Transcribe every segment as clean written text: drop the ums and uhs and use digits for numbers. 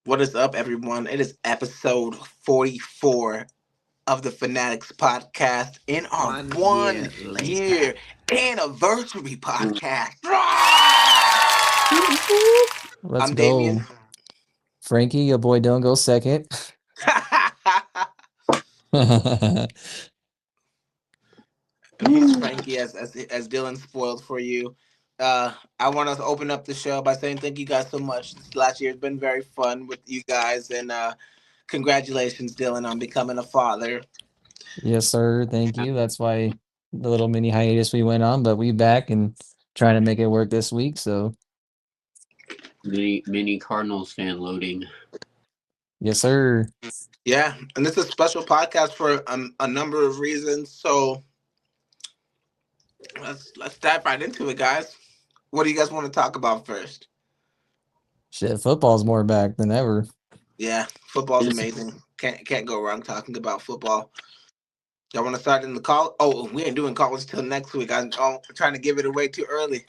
What is up, everyone? It is episode 44 of the fAnaticZ podcast in our 1 year 1 year later. anniversary podcast. Let's I'm Damien. go. Frankie, your boy don't go second. He's Frankie, as Dylan spoiled for you. I want to open up the show by saying thank you guys so much. This last year has been very fun with you guys, and congratulations, Dylan, on becoming a father. Yes, sir. Thank you. That's why the little mini hiatus we went on, but we back and trying to make it work this week. So Mini Cardinals fan loading. yes, sir. Yeah, and this is a special podcast for a number of reasons. So let's dive right into it, guys. What do you guys want to talk about first? Shit, football's more back than ever. Yeah, football's amazing. Can't go wrong talking about football. Y'all want to start in the call? Oh, we ain't doing college till next week. I'm trying to give it away too early.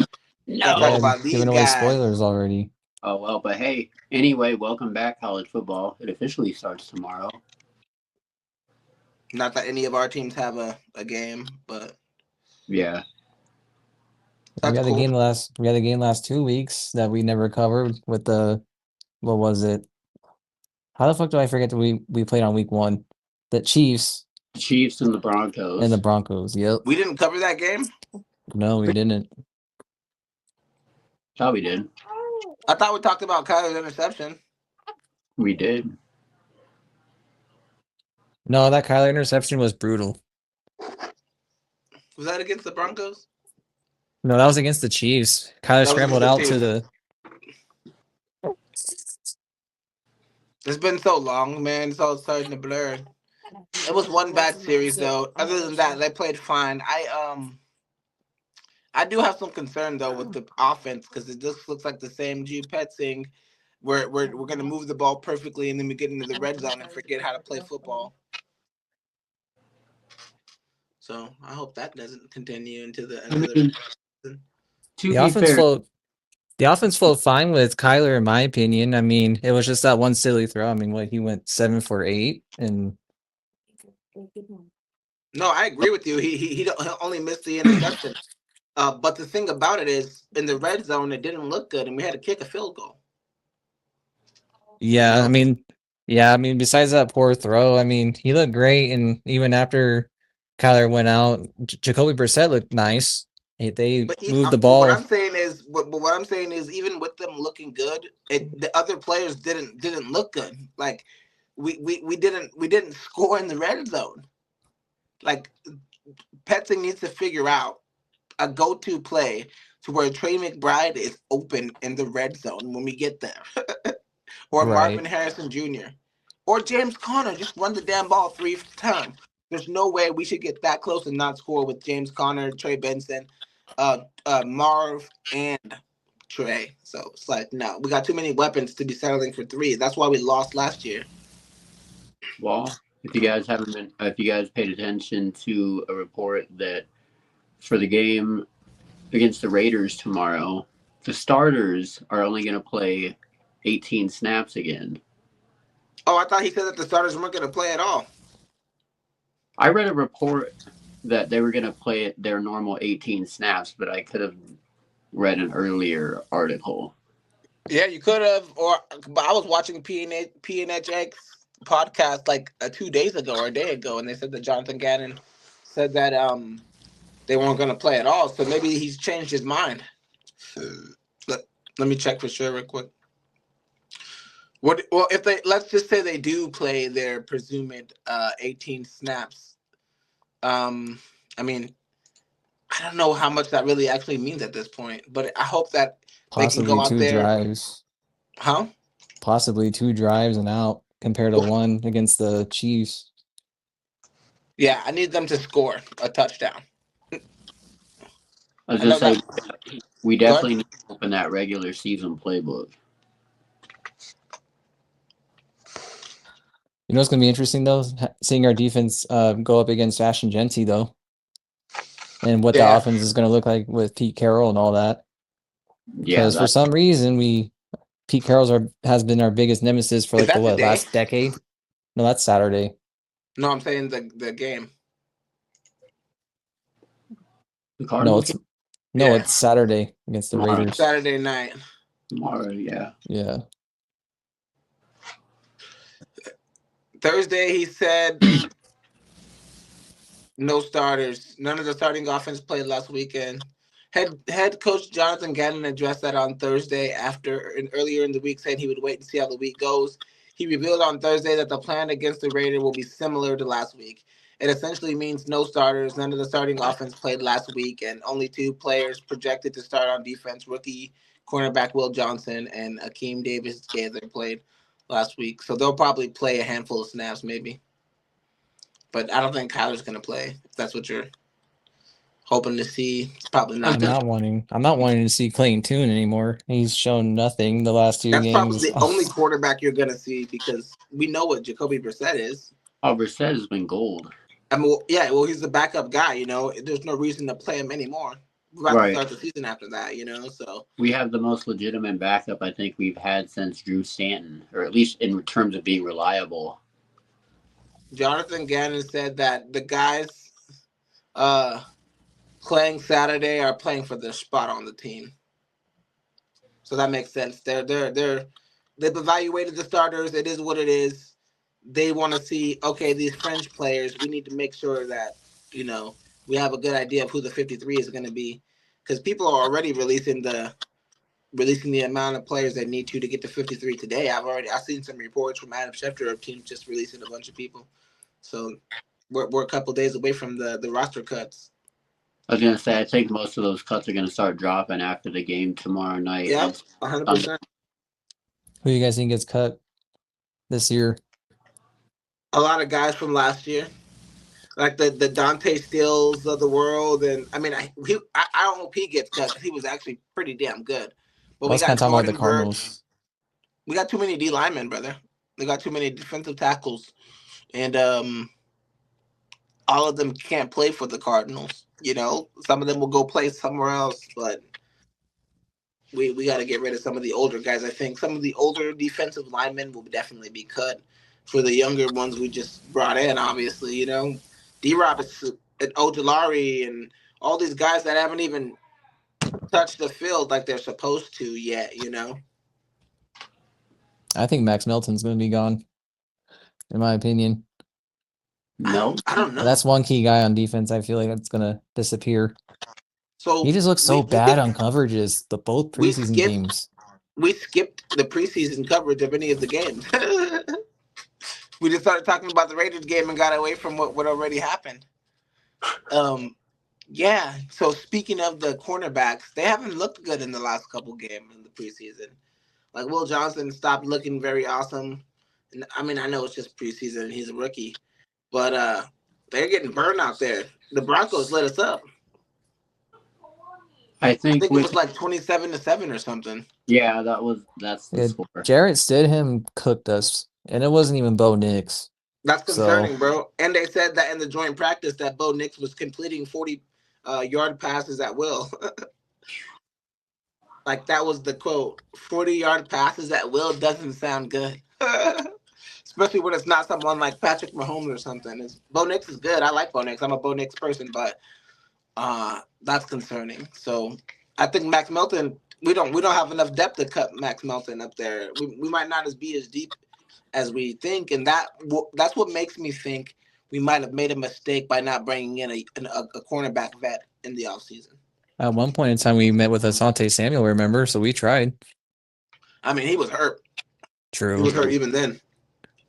Gotta talk about these Giving away guys. spoilers already. Oh, well, but hey, anyway, welcome back, college football. It officially starts tomorrow. Not that any of our teams have a game, but Yeah. We that's got cool. the game last 2 weeks that we never covered with what was it? How the fuck do I forget that we played on week 1? The Chiefs Chiefs and the Broncos. and the Broncos. Yep. We didn't cover that game? No, we didn't. Thought we did. I thought we talked about Kyler's interception. We did. No, that Kyler interception was brutal. Was that against the Broncos? No, that was against the Chiefs. Kyler scrambled out to the. It's been so long, man. It's all starting to blur. It was one bad series, though. Other than that, they played fine. I do have some concern though with the offense because it just looks like the same G Pet thing. We're gonna move the ball perfectly and then we get into the red zone and forget how to play football. So I hope that doesn't continue into the end of the season. The offense flowed fine with Kyler, in my opinion. I mean, it was just that one silly throw. I mean, he went 7 for 8, and no, I agree with you. He only missed the interception. But the thing about it is, in the red zone, it didn't look good, and we had to kick a field goal. Yeah, I mean, besides that poor throw, I mean, he looked great, and even after Kyler went out, Jacoby Brissett looked nice. They moved the ball. What I'm saying is, even with them looking good, the other players didn't look good. Like we didn't score in the red zone. Like Petzing needs to figure out a go-to play to where Trey McBride is open in the red zone when we get there, or Marvin Harrison Jr. or James Conner just run the damn ball 3 times. There's no way we should get that close and not score with James Conner, Trey Benson, Marv, and Trey. So it's like, no, we got too many weapons to be settling for 3. That's why we lost last year. Well, if you guys paid attention to a report that for the game against the Raiders tomorrow, the starters are only going to play 18 snaps again. Oh, I thought he said that the starters weren't going to play at all. I read a report that they were going to play their normal 18 snaps, but I could have read an earlier article. Yeah, you could have. But I was watching PNHX podcast like 2 days ago or a day ago, and they said that Johnathan Gannon said that they weren't going to play at all. So maybe he's changed his mind. Let me check for sure real quick. Let's just say they do play their presumed 18 snaps. I mean, I don't know how much that really actually means at this point, but I hope that possibly they can go out there. Drives. Huh? Possibly 2 drives and out compared to 1 against the Chiefs. Yeah, I need them to score a touchdown. I was just saying, we definitely need to open that regular season playbook. You know what's going to be interesting, though? Seeing our defense go up against Ashton Genty, though. And what the offense is going to look like with Pete Carroll and all that. Yeah. Because for some reason, we Pete Carroll's has been our biggest nemesis for Is like the that today? last decade. No, that's Saturday. No, I'm saying the game. The Cardinals. No, Yeah. it's Saturday against the Tomorrow. Raiders. Saturday night. Tomorrow, yeah. Yeah. Thursday, he said no starters. None of the starting offense played last weekend. Head coach Johnathan Gannon addressed that on Thursday earlier in the week, saying he would wait and see how the week goes. He revealed on Thursday that the plan against the Raiders will be similar to last week. It essentially means no starters. None of the starting offense played last week, and only 2 players projected to start on defense: rookie cornerback Will Johnson and Akeem Davis-Gaither played last week. So they'll probably play a handful of snaps, maybe. But I don't think Kyler's going to play. If that's what you're hoping to see, it's probably not. I'm not wanting to see Clayton Tune anymore. He's shown nothing the last 2 That's games. probably the only quarterback you're going to see because we know what Jacoby Brissett is. Oh, Brissett has been gold. I mean, well, he's the backup guy. There's no reason to play him anymore. We're about to start the season after that. So we have the most legitimate backup I think we've had since Drew Stanton, or at least in terms of being reliable. Johnathan Gannon said that the guys playing Saturday are playing for their spot on the team. So that makes sense. They've evaluated the starters. It is what it is. They want to see, okay, these French players, we need to make sure that, we have a good idea of who the 53 is going to be. Because people are already releasing the amount of players they need to get to 53 today. I've seen some reports from Adam Schefter of teams just releasing a bunch of people. So we're a couple days away from the roster cuts. I was going to say, I think most of those cuts are going to start dropping after the game tomorrow night. Yeah, 100%. Who do you guys think gets cut this year? A lot of guys from last year, like the Dante Stills of the world, and I mean, I don't hope he gets cut because he was actually pretty damn good. But I was kind of talking about the Cardinals. We got too many D linemen, brother. We got too many defensive tackles, and all of them can't play for the Cardinals. Some of them will go play somewhere else, but we got to get rid of some of the older guys. I think some of the older defensive linemen will definitely be cut. For the younger ones we just brought in, obviously, D-Rob and Ojulari and all these guys that haven't even touched the field like they're supposed to yet, I think Max Melton's going to be gone, in my opinion. No, I don't know. That's one key guy on defense. I feel like that's going to disappear. So he just looks so bad on coverages. Both preseason games. We skipped the preseason coverage of any of the games. We just started talking about the Raiders game and got away from what already happened. Yeah. So speaking of the cornerbacks, they haven't looked good in the last couple games in the preseason. Like Will Johnson stopped looking very awesome. And I mean, I know it's just preseason and he's a rookie, but they're getting burned out there. The Broncos lit us up. I think it was like 27-7 or something. Yeah, that's the score. Jarrett Stidham cooked us, and it wasn't even Bo Nix. That's concerning, bro. And they said that in the joint practice that Bo Nix was completing 40-yard passes at will. Like that was the quote. 40-yard passes at will doesn't sound good. Especially when it's not someone like Patrick Mahomes or something. Bo Nix is good. I like Bo Nix. I'm a Bo Nix person, but that's concerning. So I think Max Melton, we don't have enough depth to cut Max Melton up there. We might not be as deep as we think, and that's what makes me think we might have made a mistake by not bringing in a cornerback vet in the offseason. At one point in time, we met with Asante Samuel, remember? So we tried. I mean, he was hurt. True. He was hurt even then.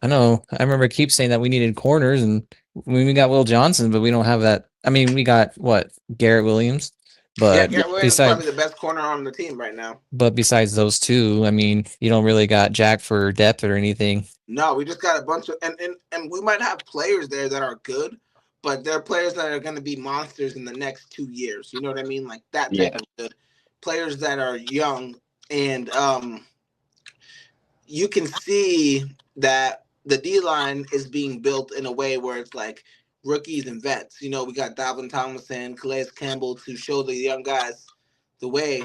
I know. I remember keep saying that we needed corners, and we got Will Johnson, but we don't have that. I mean, we got Garrett Williams, but Garrett Williams is probably the best corner on the team right now. But besides those two, I mean, you don't really got Jack for depth or anything. No, we just got a bunch of and we might have players there that are good, but they're players that are going to be monsters in the next 2 years. You know what I mean? Like that type of good. Players that are young, and you can see that the D-line is being built in a way where it's like rookies and vets. We got Dalvin Tomlinson, Calais Campbell to show the young guys the way.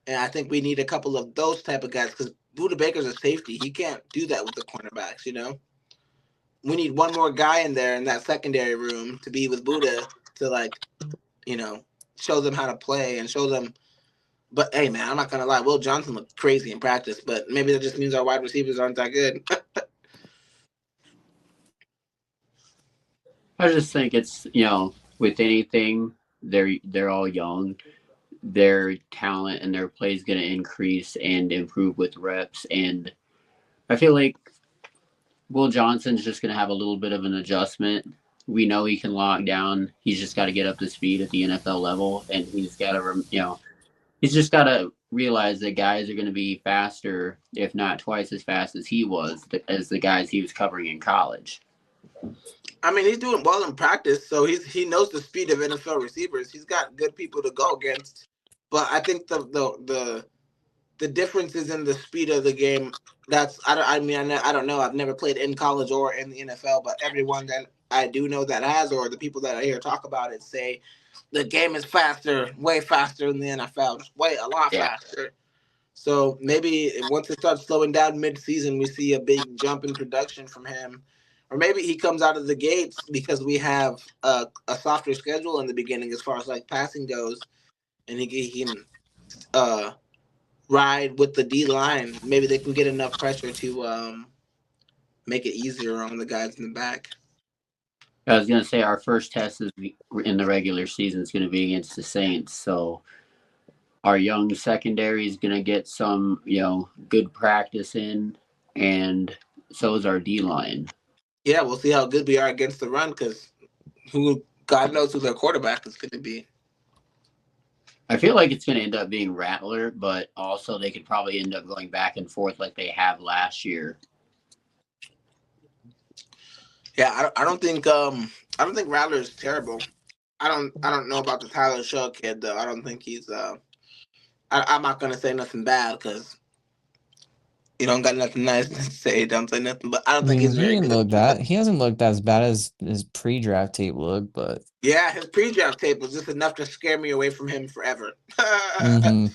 And I think we need a couple of those type of guys because Buda Baker's a safety. He can't do that with the cornerbacks, you know? We need one more guy in there in that secondary room to be with Buda to, like, you know, show them how to play and show them. But, hey, man, I'm not going to lie. Will Johnson looked crazy in practice, but maybe that just means our wide receivers aren't that good. I just think it's, with anything, they're all young. Their talent and their play is going to increase and improve with reps. And I feel like Will Johnson's just going to have a little bit of an adjustment. We know he can lock down. He's just got to get up to speed at the NFL level, and he's got to, he's just got to realize that guys are going to be faster, if not twice as fast as he was, as the guys he was covering in college. I mean, he's doing well in practice, so he knows the speed of NFL receivers. He's got good people to go against. But I think the difference is in the speed of the game. I don't know. I've never played in college or in the NFL, but everyone that I do know that has, or the people that I hear talk about it, say the game is faster, way faster in the NFL, just a lot faster. So maybe once it starts slowing down mid-season, we see a big jump in production from him. Or maybe he comes out of the gates because we have a softer schedule in the beginning as far as like passing goes, and he can ride with the D line. Maybe they can get enough pressure to make it easier on the guys in the back. I was going to say our first test is in the regular season is going to be against the Saints, so our young secondary is going to get some, good practice in, and so is our D line. Yeah, we'll see how good we are against the run because God knows who their quarterback is going to be. I feel like it's going to end up being Rattler, but also they could probably end up going back and forth like they have last year. Yeah, I don't think Rattler is terrible. I don't know about the Tyler Shaw kid though. I don't think he's I'm not gonna say nothing bad because you don't got nothing nice to say. Don't say nothing, but I don't think he's very good. He hasn't looked as bad as his pre-draft tape looked, but yeah, his pre-draft tape was just enough to scare me away from him forever. mm-hmm.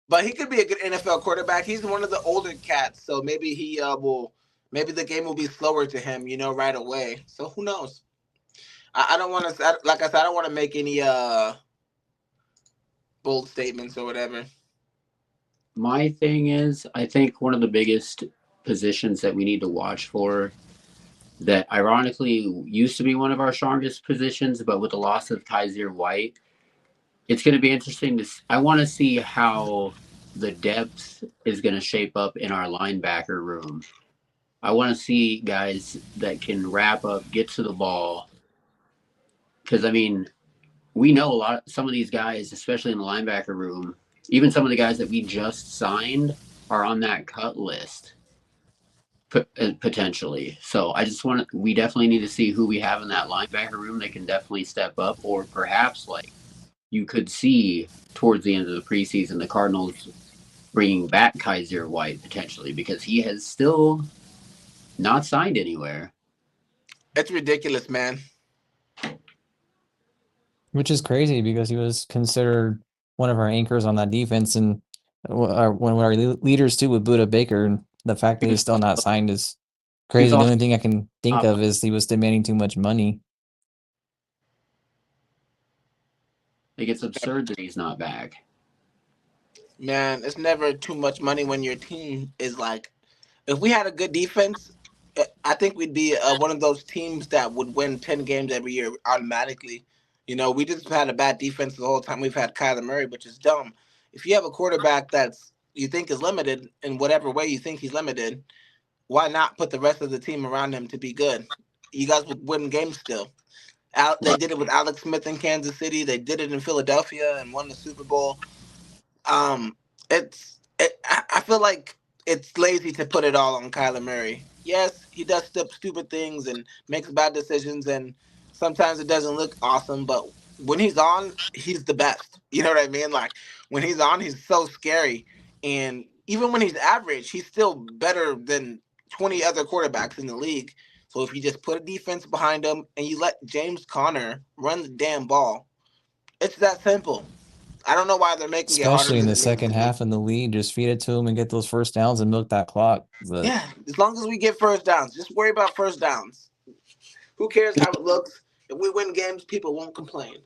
But he could be a good NFL quarterback. He's one of the older cats, so maybe he will. Maybe the game will be slower to him, right away. So who knows? I don't want to, like I said, I don't want to make any bold statements or whatever. My thing is, I think one of the biggest positions that we need to watch for that ironically used to be one of our strongest positions, but with the loss of Kaiser White, it's going to be interesting I want to see how the depth is going to shape up in our linebacker room. I want to see guys that can wrap up, get to the ball. Because, we know some of these guys, especially in the linebacker room, even some of the guys that we just signed are on that cut list potentially. So we definitely need to see who we have in that linebacker room that can definitely step up, or perhaps you could see towards the end of the preseason, the Cardinals bringing back Kaiser White potentially because he has still not signed anywhere. It's ridiculous, man. Which is crazy because he was considered one of our anchors on that defense and one of our leaders too with Buda Baker. And the fact that he's still not signed is crazy. The only thing I can think of is he was demanding too much money. It's absurd that he's not back. Man, it's never too much money when your team is like, if we had a good defense, I think we'd be one of those teams that would win 10 games every year automatically. We just had a bad defense the whole time we've had Kyler Murray, which is dumb. If you have a quarterback you think is limited in whatever way you think he's limited, why not put the rest of the team around him to be good? You guys would win games still. They did it with Alex Smith in Kansas City. They did it in Philadelphia and won the Super Bowl. I feel like it's lazy to put it all on Kyler Murray. Yes, he does stupid things and makes bad decisions, and sometimes it doesn't look awesome, but when he's on, he's the best. You know what I mean? Like, when he's on, he's so scary. And even when he's average, he's still better than 20 other quarterbacks in the league. So if you just put a defense behind him and you let James Conner run the damn ball, it's that simple. I don't know why they're making it harder. Especially in than the it needs second to be. half in the lead, just feed it to them and get those first downs and milk that clock. But Yeah, as long as we get first downs, just worry about first downs. Who cares how it looks? If we win games, people won't complain.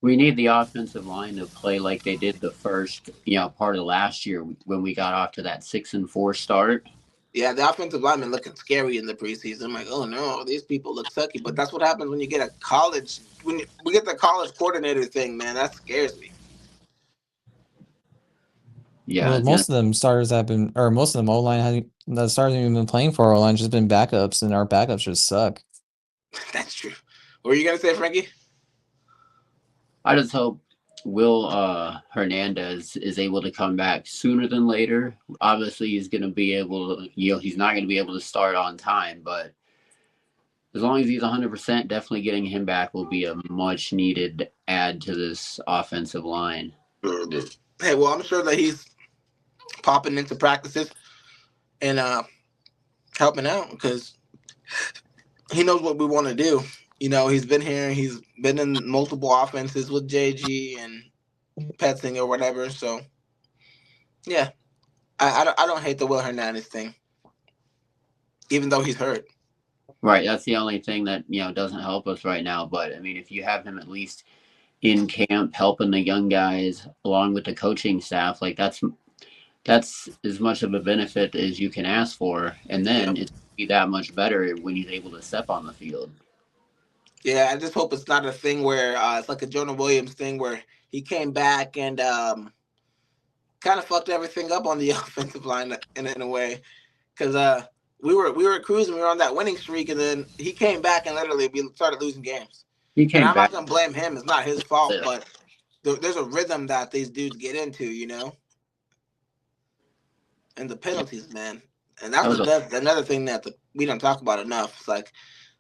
We need the offensive line to play like they did the first, part of last year when we got off to that 6-4 start. Yeah, the offensive linemen looking scary in the preseason. I'm like, oh no, these people look sucky. But that's what happens when you get a college. We get the college coordinator thing, man, that scares me. Yeah, well, most of them starters have been, or most of them O-line, the starters haven't even been playing for our O-line, just been backups, and our backups just suck. That's true. What were you gonna say, Frankie? I just hope Will Hernandez is able to come back sooner than later. Obviously, he's going to be able to, he's not going to be able to start on time, but as long as he's 100%, definitely getting him back will be a much needed add to this offensive line. Hey, well, I'm sure that he's popping into practices and helping out because he knows what we want to do. He's been here. He's been in multiple offenses with JG and Petzing or whatever. So, yeah, I don't hate the Will Hernandez thing, even though he's hurt. Right, that's the only thing that doesn't help us right now. But I mean, if you have him at least in camp helping the young guys along with the coaching staff, like that's as much of a benefit as you can ask for, and then it's be that much better when he's able to step on the field. Yeah, I just hope it's not a thing where it's like a Jonah Williams thing where he came back and kind of fucked everything up on the offensive line in a way, because we were cruising, we were on that winning streak, and then he came back and literally we started losing games. He came and I'm back. not gonna blame him; it's not his fault, but there's a rhythm that these dudes get into, and the penalties, man. And that's another thing that we don't talk about enough. It's like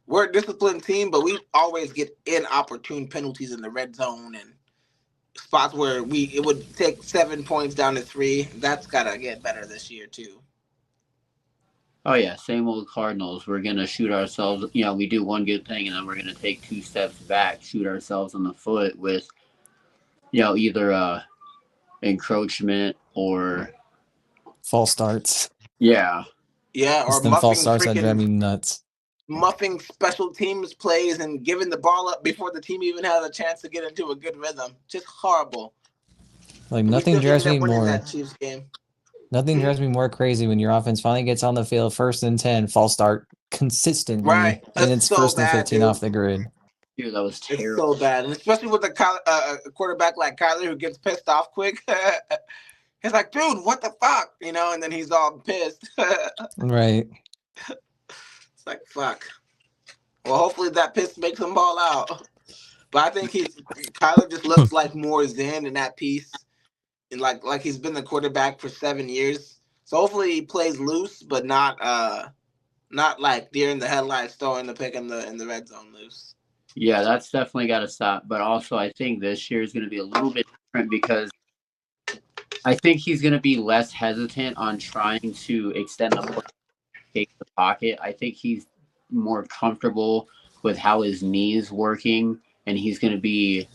we're a disciplined team, but we always get inopportune penalties in the red zone and spots where it would take 7 points down to 3. That's gotta get better this year too. Oh yeah, same old Cardinals. We're gonna shoot ourselves. We do one good thing and then we're gonna take 2 steps back, shoot ourselves in the foot with, either encroachment or false starts. Yeah. Yeah, or them false starts that drive me nuts. Muffing special teams plays and giving the ball up before the team even has a chance to get into a good rhythm. Just horrible. Like nothing drives me more. That Chiefs game. Nothing drives me more crazy when your offense finally gets on the field, 1st and 10, false start consistently, right? And it's so 1st and 15 off the grid. Dude, that was terrible. It's so bad, and especially with a quarterback like Kyler who gets pissed off quick. He's like, dude, what the fuck? And then he's all pissed. Right. It's like, fuck. Well, hopefully that piss makes him ball out. But I think Kyler just looks like more zen in that piece. And like he's been the quarterback for 7 years. So hopefully he plays loose, but not like deer in the headlights throwing the pick in the red zone loose. Yeah, that's definitely got to stop. But also I think this year is going to be a little bit different because I think he's going to be less hesitant on trying to extend the play, take the pocket. I think he's more comfortable with how his knees working, and he's going to be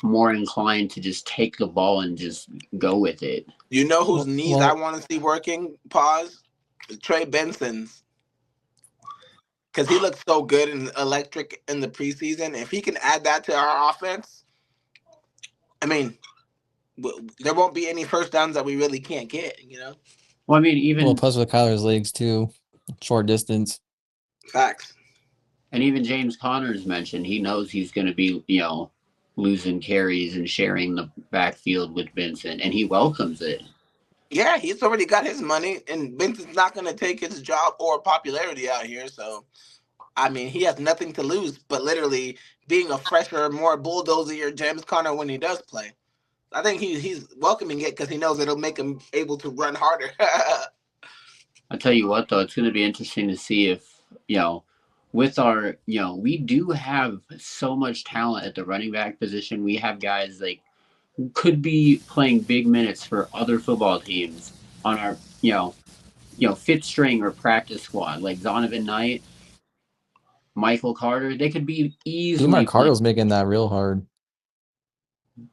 more inclined to just take the ball and just go with it. You know whose knees I want to see working? Pause. Trey Benson's. Because he looks so good and electric in the preseason. If he can add that to our offense, I mean, there won't be any first downs that we really can't get, Well, I mean, plus with Kyler's legs too, short distance. Facts. And even James Conner's mentioned he knows he's going to be, losing carries and sharing the backfield with Vincent, and he welcomes it. Yeah, he's already got his money, and Vincent's not going to take his job or popularity out here. So, I mean, he has nothing to lose, but literally being a fresher, more bulldozer James Conner when he does play. I think he's welcoming it because he knows it'll make him able to run harder. I'll tell you what, though, it's going to be interesting to see if, with our, we do have so much talent at the running back position. We have guys like could be playing big minutes for other football teams on our, fifth string or practice squad, like Zonovan Knight, Michael Carter. They could be easily. Mark Carter's making that real hard.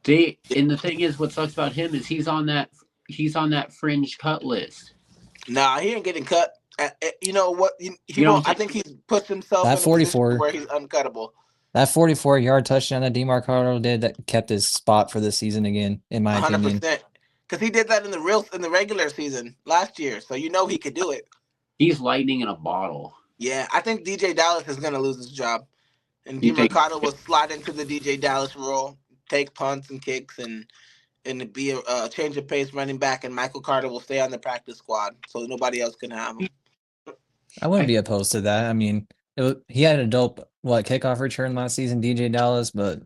And the thing is, what sucks about him is he's on that fringe cut list. Nah, he ain't getting cut. You know what? He You won't. don't I think think he's put himself That in a position 44 where he's uncuttable. that 44-yard touchdown that DeMarco did that kept his spot for the season again, in my opinion. 100%. Because he did that in the regular season last year, so you know he could do it. he's lightning in a bottle? Yeah, I think DJ Dallas is gonna lose his job, and You think DeMarcado will slide into the DJ Dallas role, take punts and kicks, and be a change of pace running back, and Michael Carter will stay on the practice squad, so nobody else can have him. I wouldn't be opposed to that. I mean, he had a dope kickoff return last season, DJ Dallas, but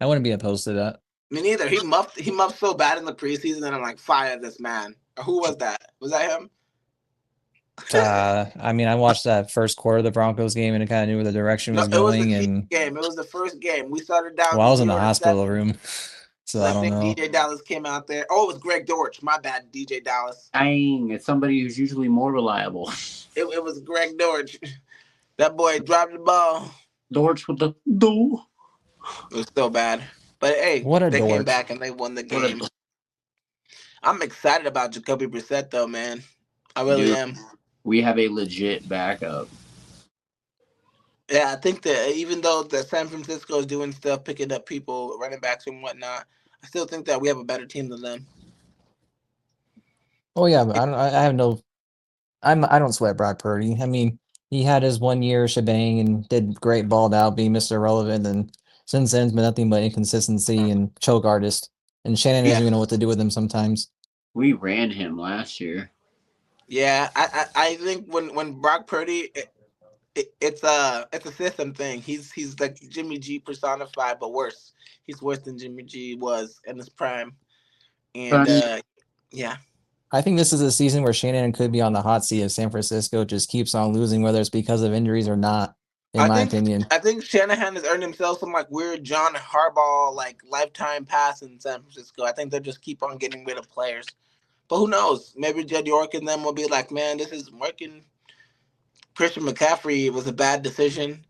I wouldn't be opposed to that. Me neither. He muffed so bad in the preseason that I'm like, fire this man. Who was that? Was that him? I mean, I watched that first quarter of the Broncos game and I kind of knew where the direction No, was it was the going. Chiefs And game. It was the first game. We started down well, I was in the 0-7. hospital room, so And I I don't think know. DJ Dallas came out there. Oh, it was Greg Dortch. My bad, DJ Dallas. dang, it's somebody who's usually more reliable. It was Greg Dortch. That boy dropped the ball. Dortch with the do. It was so bad. But hey, What a they came dork. back and they won the What a game. I'm excited about Jacoby Brissett, though, man. I really dude. am. We have a legit backup. Yeah, I think that even though the San Francisco is doing stuff, picking up people, running backs and whatnot, I still think that we have a better team than them. Oh yeah, but I don't sweat Brock Purdy. I mean, he had his 1 year shebang and did great, balled out, being Mr. Irrelevant, and since then it's been nothing but inconsistency and choke artist. And Shannon doesn't even know what to do with him sometimes. We ran him last year. Yeah, I think when Brock Purdy, it's a system thing. He's like Jimmy G personified, but worse. He's worse than Jimmy G was in his prime. And yeah. I think this is a season where Shannon could be on the hot seat if San Francisco just keeps on losing, whether it's because of injuries or not, in my opinion. I think Shanahan has earned himself some like weird John Harbaugh like lifetime pass in San Francisco. I think they'll just keep on getting rid of players. But who knows? Maybe Jed York and them will be like, man, this isn't working. Christian McCaffrey was a bad decision.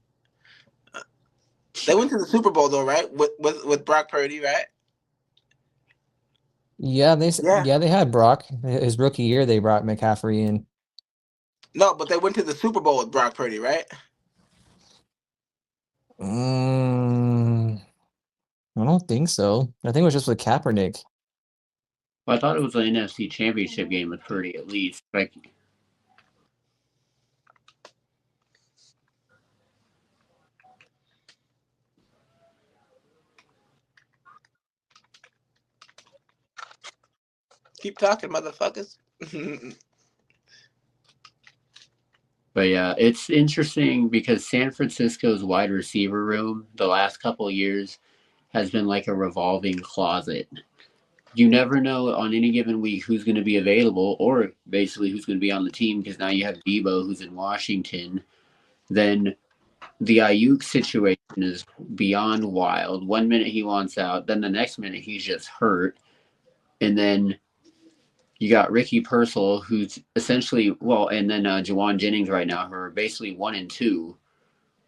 They went to the Super Bowl though, right? With Brock Purdy, right? Yeah, they had Brock. His rookie year, they brought McCaffrey in. No, but they went to the Super Bowl with Brock Purdy, right? I don't think so. I think it was just with Kaepernick. Well, I thought it was an NFC Championship game with Purdy at least. Like, Keep talking, motherfuckers. but yeah, it's interesting because San Francisco's wide receiver room the last couple of years has been like a revolving closet. You never know on any given week who's going to be available or basically who's going to be on the team because now you have Debo who's in Washington. Then the Ayuk situation is beyond wild. 1 minute he wants out, then the next minute he's just hurt. And then you got Ricky Purcell, who's essentially, and then Jawan Jennings right now, who are basically 1 and 2.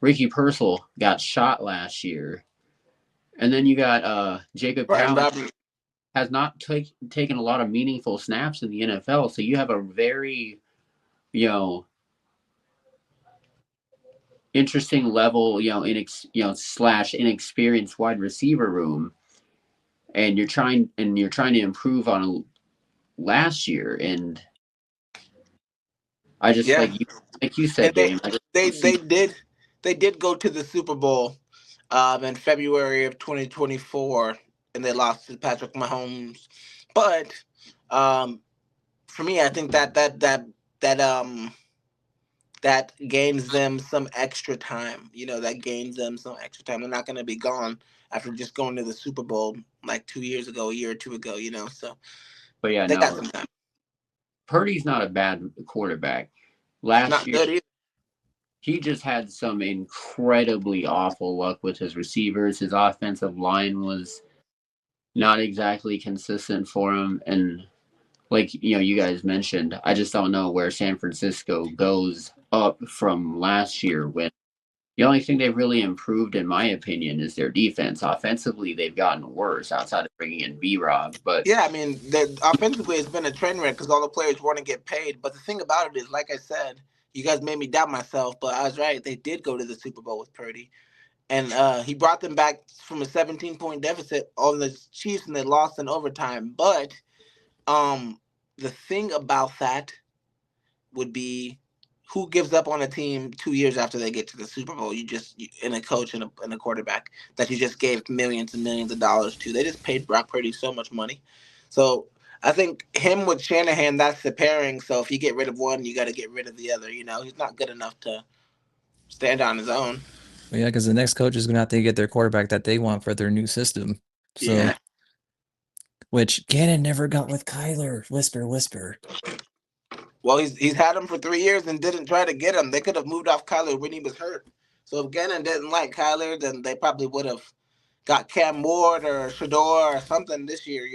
Ricky Purcell got shot last year. And then you got Jacob Cowens has not taken a lot of meaningful snaps in the NFL. So you have a very, interesting level, slash inexperienced wide receiver room. And you're trying to improve on last year. And I just like you said, Dame. They did go to the Super Bowl in February of 2024, and they lost to Patrick Mahomes. But for me, I think that gains them some extra time. That gains them some extra time. They're not going to be gone after just going to the Super Bowl like 2 years ago, a year or two ago. So. But yeah, they got some time. Purdy's not a bad quarterback. Last year, good either. He just had some incredibly awful luck with his receivers. His offensive line was not exactly consistent for him. And like, you guys mentioned, I just don't know where San Francisco goes up from last year when The only thing they've really improved, in my opinion, is their defense. Offensively, they've gotten worse outside of bringing in B-Rob. But Yeah, I mean, offensively, it's been a train wreck because all the players want to get paid. But the thing about it is, like I said, you guys made me doubt myself, but I was right. They did go to the Super Bowl with Purdy, and he brought them back from a 17-point deficit on the Chiefs, and they lost in overtime. But the thing about that would be who gives up on a team 2 years after they get to the Super Bowl? And a coach and a quarterback that you just gave millions and millions of dollars to. They just paid Brock Purdy so much money. So I think him with Shanahan, that's the pairing. So if you get rid of one, you got to get rid of the other. He's not good enough to stand on his own. Well, yeah, because the next coach is going to have to get their quarterback that they want for their new system. So, Yeah. Which Gannon never got with Kyler. Whisper, whisper. Well, he's had him for 3 years and didn't try to get him. They could have moved off Kyler when he was hurt. So if Gannon didn't like Kyler, then they probably would have got Cam Ward or Shador or something this year.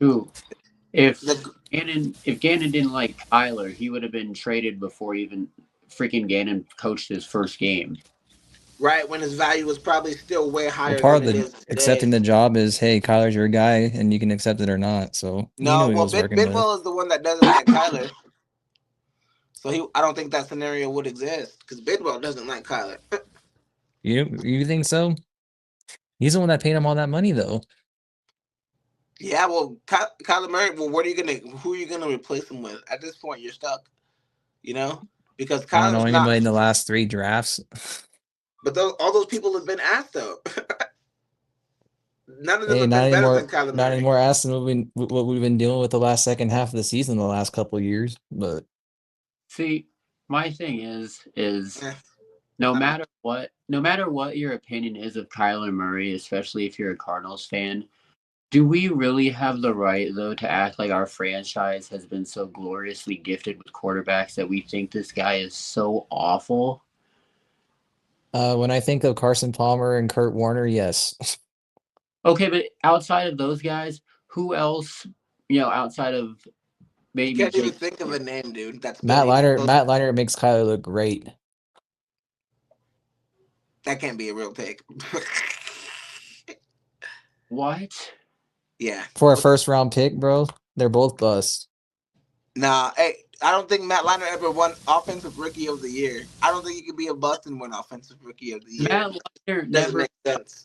Who? If The, Gannon didn't like Kyler, he would have been traded before even freaking Gannon coached his first game. right, when his value was probably still way higher Well, part than of it the is today. accepting the job is, hey, Kyler's your guy, and you can accept it or not. So you know No, he well, was working with. Bidwell is the one that doesn't like Kyler. So I don't think that scenario would exist because Bidwell doesn't like Kyler. You think so? He's the one that paid him all that money, though. Yeah, well, Kyler Murray. Well, who are you gonna replace him with? At this point, you're stuck. Because I don't know Kyler's anybody not. in the last 3 drafts. But all those people have been asked though. None of them Hey, have not been better anymore. than Kyler Not Murray. anymore. Asking what we've been dealing with the last second half of the season, the last couple of years. But see, my thing is Eh. no matter what your opinion is of Kyler Murray, especially if you're a Cardinals fan, do we really have the right, though, to act like our franchise has been so gloriously gifted with quarterbacks that we think this guy is so awful? when I think of Carson Palmer and Kurt Warner, yes. Okay, but outside of those guys, who else, outside of You maybe can't even Jake think of a name, dude. That's Matt good. Leinart makes Kyler look great. That can't be a real take. What? Yeah. For a first round pick, bro, they're both busts. Nah, hey, I don't think Matt Leinart ever won Offensive Rookie of the Year. I don't think he could be a bust and win Offensive Rookie of the Year. Matt Leinart Doesn't never make sense.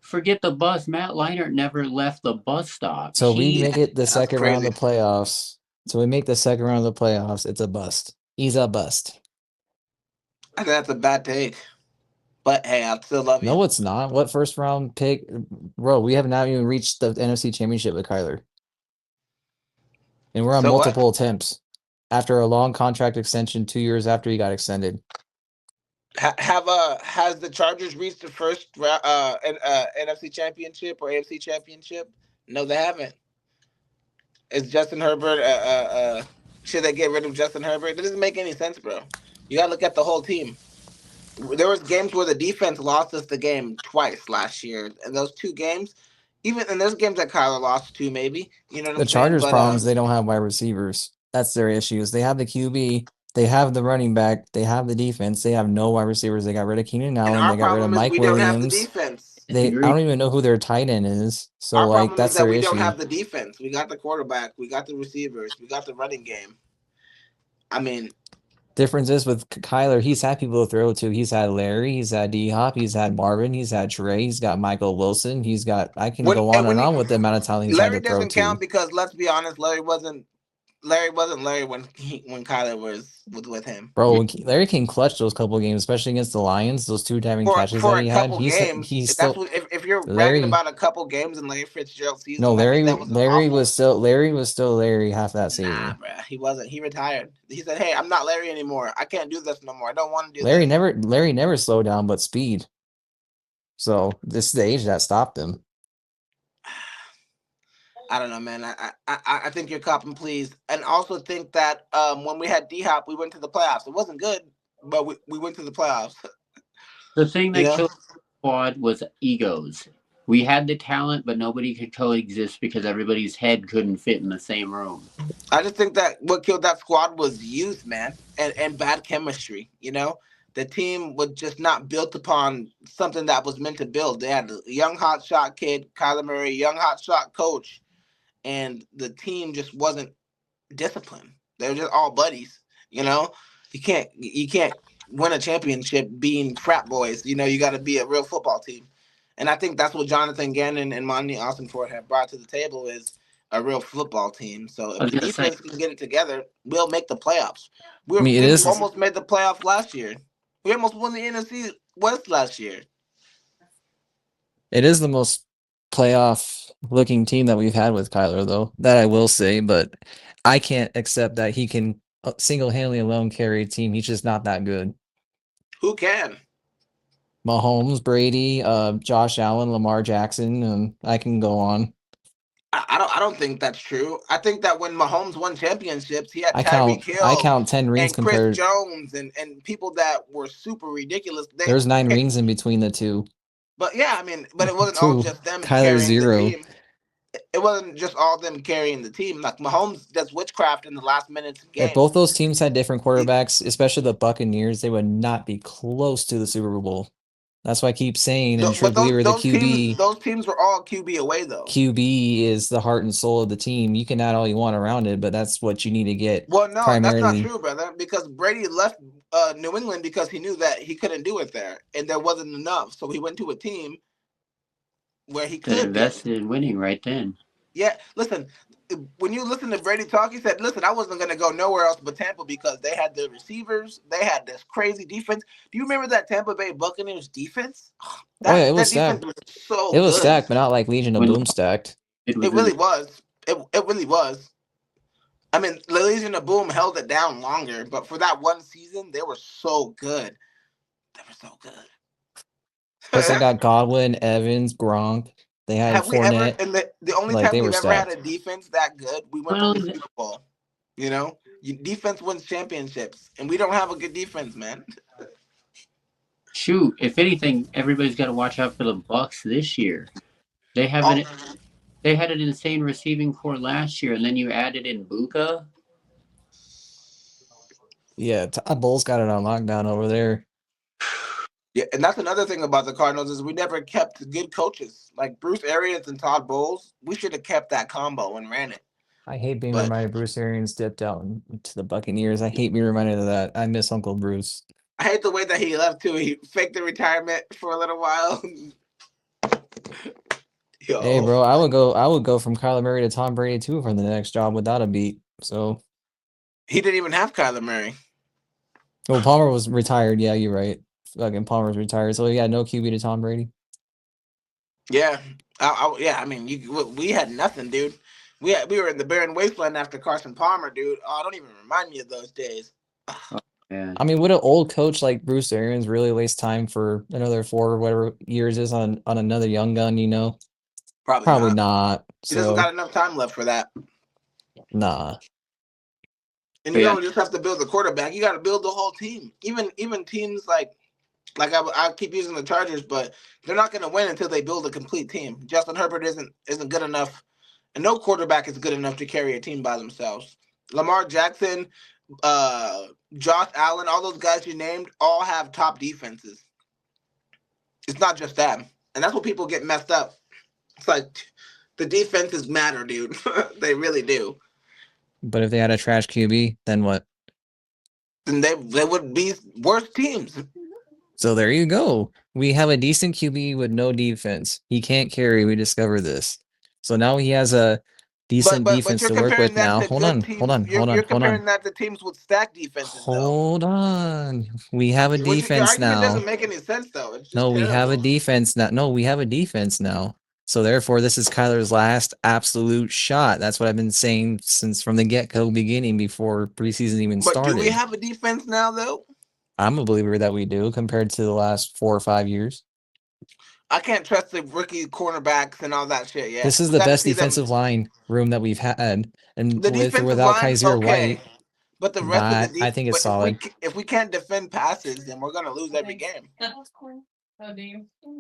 forget the bus. Matt Leinart never left the bus stop. So we make it the That's second round of the crazy. playoffs. So we make the second round of the playoffs. It's a bust. He's a bust. I think that's a bad take. But hey, I still love you. No, it's not. What first round pick, bro? We have not even reached the NFC Championship with Kyler, and we're on So what? multiple attempts after a long contract extension 2 years after he got extended. Has the Chargers reached the first NFC Championship or AFC Championship? No, they haven't. Is Justin Herbert? Should they get rid of Justin Herbert? That doesn't make any sense, bro. You gotta look at the whole team. There was games where the defense lost us the game twice last year, and those 2 games, and there's games that Kyler lost to, maybe. You know what The I'm saying? Chargers' But problems, they don't have wide receivers. That's their issues. They have the QB, they have the running back, they have the defense. They have no wide receivers. They got rid of Keenan and Allen. our They got rid of problem is Mike we don't have the Williams. defense. I don't even know who their tight end is. So Our problem that's is that their we issue. don't have the defense. We got the quarterback. We got the receivers. We got the running game. I mean, Difference is with Kyler, he's had people to throw to. He's had Larry, he's had D-Hop, he's had Marvin, he's had Trey, he's got Michael Wilson, I can go on and on with the amount of talent he's had Larry to throw doesn't to. count because let's be honest, Larry wasn't Larry when Kyler was with him. Bro, Larry can clutch those couple games, especially against the Lions. Those 2 diving catches For that a he had, couple he's games. still If you're bragging Larry. about a couple games in Larry Fitzgerald's season, No, that means that was Larry awful. was still Larry half that season. Nah, bro, he wasn't. He retired. He said, "Hey, I'm not Larry anymore. I can't do this no more. I don't want to do Larry this." never slowed down, but speed. So this is the age that stopped him. I don't know, man. I think you're copping pleased, and also think that when we had D-Hop, we went to the playoffs. It wasn't good, but we went to the playoffs. The thing that killed the squad was egos. We had the talent, but nobody could coexist because everybody's head couldn't fit in the same room. I just think that what killed that squad was youth, man, and bad chemistry. the team was just not built upon something that was meant to build. They had a young hotshot kid, Kyler Murray, young hotshot coach, and the team just wasn't disciplined. They were just all buddies. You know, you can't win a championship being frat boys. You know, you got to be a real football team. And I think that's what Johnathan Gannon and Monti Ossenfort have brought to the table is a real football team. So I if was the gonna say, defense can get it together, we'll make the playoffs. I mean, it We is almost made the playoffs last year. We almost won the NFC West last year. the most playoff looking team that we've had with Kyler, though. That I will say, but I can't accept that he can single handedly alone carry a team. He's just not that good. Who can? Mahomes, Brady, Josh Allen, Lamar Jackson, and I can go on. I don't think that's true. I think that when Mahomes won championships, he had I Tyreek Hill count 10 rings and Chris compared. Jones and people that were super ridiculous. There's 9 rings in between the two. But yeah, I mean, but it wasn't all Two. just them Kyler carrying the 0. team. It wasn't just all them carrying the team. Like Mahomes does witchcraft in the last minutes of If games. both those teams had different quarterbacks, especially the Buccaneers, they would not be close to the Super Bowl. That's why I keep saying and true But believer the those teams were all QB away though. QB is the heart and soul of the team. You can add all you want around it, but that's what you need to get. Well, no, primarily. that's not true, brother. Because Brady left New England because he knew that he couldn't do it there, and there wasn't enough. So he went to a team where he could invested in winning right then. Yeah, listen. When you listen to Brady talk, he said, "Listen, I wasn't going to go nowhere else but Tampa because they had the receivers, they had this crazy defense. Do you remember that Tampa Bay Buccaneers defense? It was that stacked. defense was so it was good. stacked, but not like Legion of Boom stacked. It really was. It really was. I mean, the Legion of Boom held it down longer, but for that one season, they were so good. They were so good. Plus, they got Godwin, Evans, Gronk. They had Have we ever? Fournette. And the only Like, time they we've were ever had stacked. a defense that good, we went to the Super Bowl. You know, defense wins championships, and we don't have a good defense, man. Shoot, if anything, everybody's got to watch out for the Bucks this year. They haven't. They had an insane receiving core last year, and then you added in Buka. Yeah, Todd Bowles got it on lockdown over there. Yeah, and that's another thing about the Cardinals is we never kept good coaches like Bruce Arians and Todd Bowles. We should have kept that combo and ran it. I hate being reminded Bruce Arians dipped out to the Buccaneers. I hate being reminded of that. I miss Uncle Bruce. I hate the way that he left too. He faked the retirement for a little while. Yo. Hey, bro, I would go from Kyler Murray to Tom Brady too for the next job without a beat. So he didn't even have Kyler Murray. Well, Palmer was retired. Yeah, you're right. Fucking Palmer's retired, so yeah, no QB to Tom Brady. Yeah, I mean, we had nothing, dude. We were in the barren wasteland after Carson Palmer, dude. Oh, don't even remind me of those days. Yeah. I mean, would an old coach like Bruce Arians really waste time for another 4 or whatever years is on another young gun? You know, probably not. He doesn't got enough time left for that. Nah. And you don't just have to build the quarterback. You got to build the whole team. Even teams like I keep using the Chargers, but they're not going to win until they build a complete team. Justin Herbert isn't good enough, and no quarterback is good enough to carry a team by themselves. Lamar Jackson, Josh Allen, all those guys you named, all have top defenses. It's not just them, and that's what people get messed up. It's like the defenses matter, dude. They really do. But if they had a trash QB, then what? Then they would be worse teams. So there you go. We have a decent QB with no defense. He can't carry. We discovered this. So now he has a decent defense to work with now. Hold on. You're comparing that to teams with stacked defenses. Hold on. We have a defense now. Your argument doesn't make any sense, though. It's just terrible. We have a defense now. No, we have a defense now. So therefore, this is Kyler's last absolute shot. That's what I've been saying since from the get-go beginning before preseason even started. But do we have a defense now, though? I'm a believer that we do compared to the last 4 or 5 years. I can't trust the rookie cornerbacks and all that shit yet. This is the best defensive line room that we've had, and with or without Kaiser White. But the rest of the I think it's solid. If we can't defend passes, then we're gonna lose every game.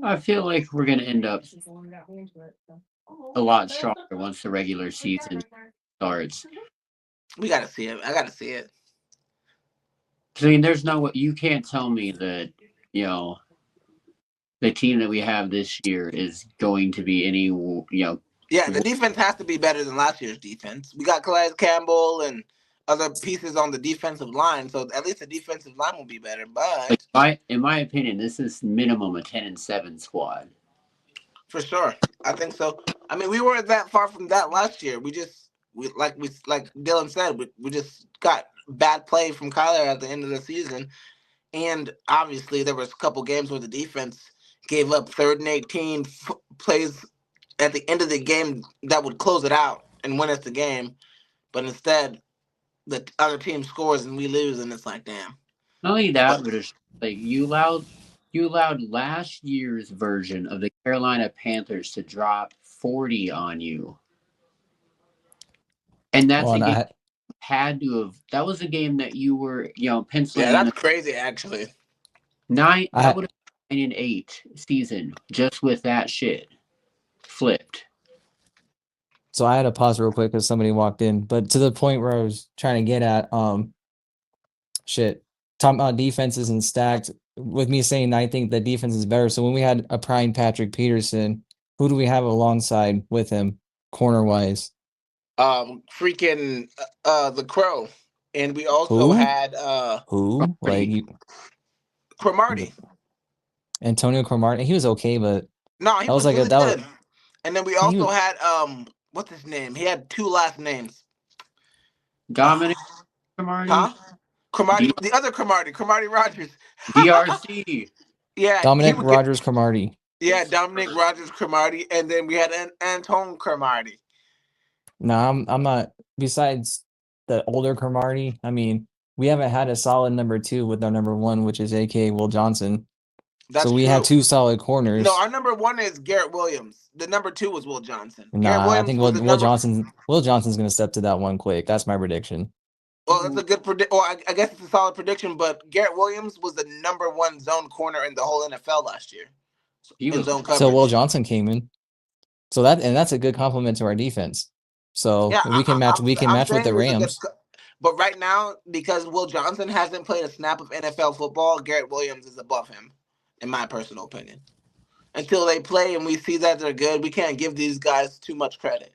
I feel like we're gonna end up a lot stronger once the regular season starts. We gotta see it. I gotta see it. I mean, there's no you can't tell me that the team that we have this year is going to be any Yeah, the defense has to be better than last year's defense. We got Calais Campbell and other pieces on the defensive line, so at least the defensive line will be better. But in my opinion, this is minimum a 10-7 squad. For sure, I think so. I mean, we weren't that far from that last year. Like Dylan said, we just got bad play from Kyler at the end of the season, and obviously there was a couple games where the defense gave up 3rd and 18 plays at the end of the game that would close it out and win us the game, but instead the other team scores and we lose, and it's like, damn. Not only that, but it's like you allowed last year's version of the Carolina Panthers to drop 40 on you. And that's a game that was a game that you were, penciling. Yeah, that's crazy actually. That would have been 9-8 season just with that shit flipped. So I had to pause real quick because somebody walked in, but to the point where I was trying to get at, talking about defenses and stacked, with me saying I think the defense is better. So when we had a prime Patrick Peterson, who do we have alongside with him, corner wise? Freaking the Crow, and we also had who Cromartie. Antonio Cromartie. He was okay, but no, he was really good. And then we also had what's his name? He had 2 last names. Dominic Cromartie. Huh? Cromartie, the other Cromartie Rogers. DRC. Yeah, Dominic Rogers Cromartie. Yeah, Dominic Rogers Cromartie, and then we had Anton Cromartie. No, I'm not. Besides the older Cromartie, I mean, we haven't had a solid number 2 with our number 1, which is AKA Will Johnson. That's so we had 2 solid corners. No, our number 1 is Garrett Williams. The number 2 was Will Johnson. Nah, I think Will Johnson's going to step to that one quick. That's my prediction. Well, that's a good prediction. Well, I guess it's a solid prediction, but Garrett Williams was the number 1 zone corner in the whole NFL last year. In zone coverage. So Will Johnson came in. So that's a good compliment to our defense. So yeah, we can match with the Rams. But right now, because Will Johnson hasn't played a snap of NFL football, Garrett Williams is above him, in my personal opinion. Until they play and we see that they're good, we can't give these guys too much credit.